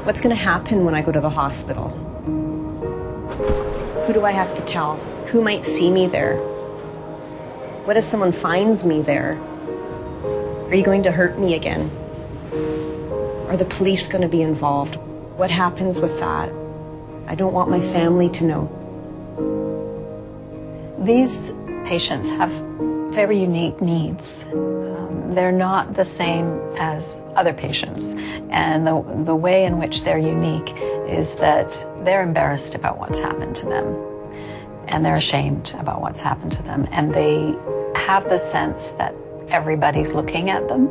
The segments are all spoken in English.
What's going to happen when I go to the hospital? Who do I have to tell? Who might see me there? What if someone finds me there? Are you going to hurt me again? Are the police going to be involved? What happens with that? I don't want my family to know. These patients have very unique needs. They're not the same as other patients. And the way in which they're unique is that they're embarrassed about what's happened to them. And they're ashamed about what's happened to them. And they have the sense that everybody's looking at them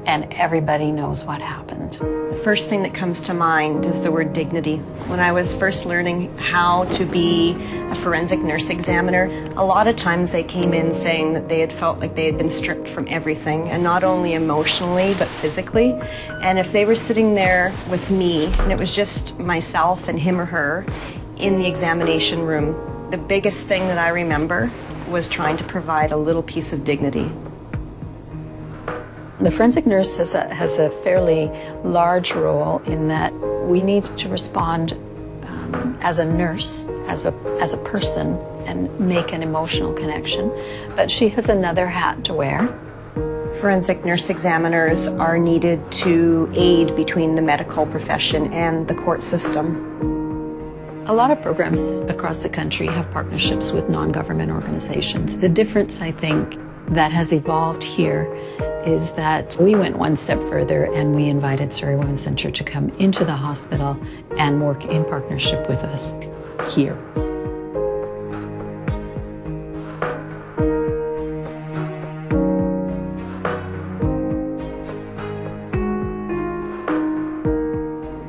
and everybody knows what happened. The first thing that comes to mind is the word dignity. When I was first learning how to be a forensic nurse examiner, a lot of times they came in saying that they had felt like they had been stripped from everything, and not only emotionally but physically. And if they were sitting there with me and it was just myself and him or her in the examination room, the biggest thing that I remember was trying to provide a little piece of dignity. The forensic nurse has a fairly large role in that we need to respond as a nurse, as a person, and make an emotional connection. But she has another hat to wear. Forensic nurse examiners are needed to aid between the medical profession and the court system. A lot of programs across the country have partnerships with non-government organizations. The difference, I think, that has evolved here is that we went one step further and we invited Surrey Women's Centre to come into the hospital and work in partnership with us here.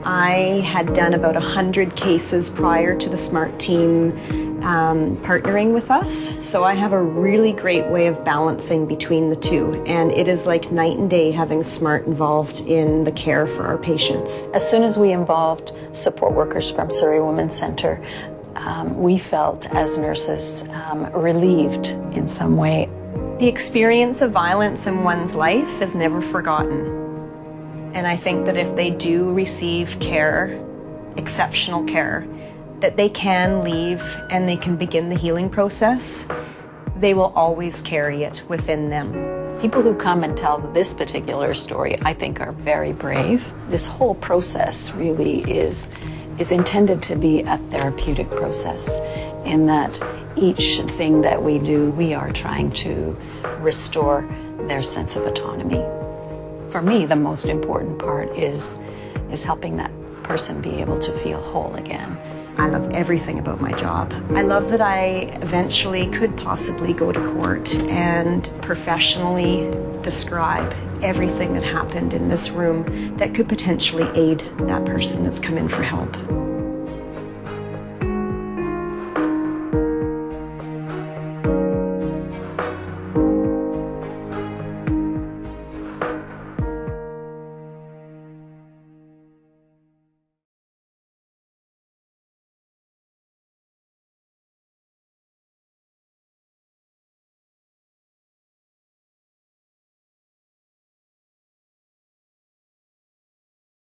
I had done about 100 cases prior to the S.M.A.R.T team partnering with us, so I have a really great way of balancing between the two, and it is like night and day having S.M.A.R.T involved in the care for our patients. As soon as we involved support workers from Surrey Women's Centre, we felt as nurses relieved in some way. The experience of violence in one's life is never forgotten. And I think that if they do receive care, exceptional care, that they can leave and they can begin the healing process, they will always carry it within them. People who come and tell this particular story, I think, are very brave. This whole process really is intended to be a therapeutic process, in that each thing that we do, we are trying to restore their sense of autonomy. For me, the most important part is helping that person be able to feel whole again. I love everything about my job. I love that I eventually could possibly go to court and professionally describe everything that happened in this room that could potentially aid that person that's come in for help.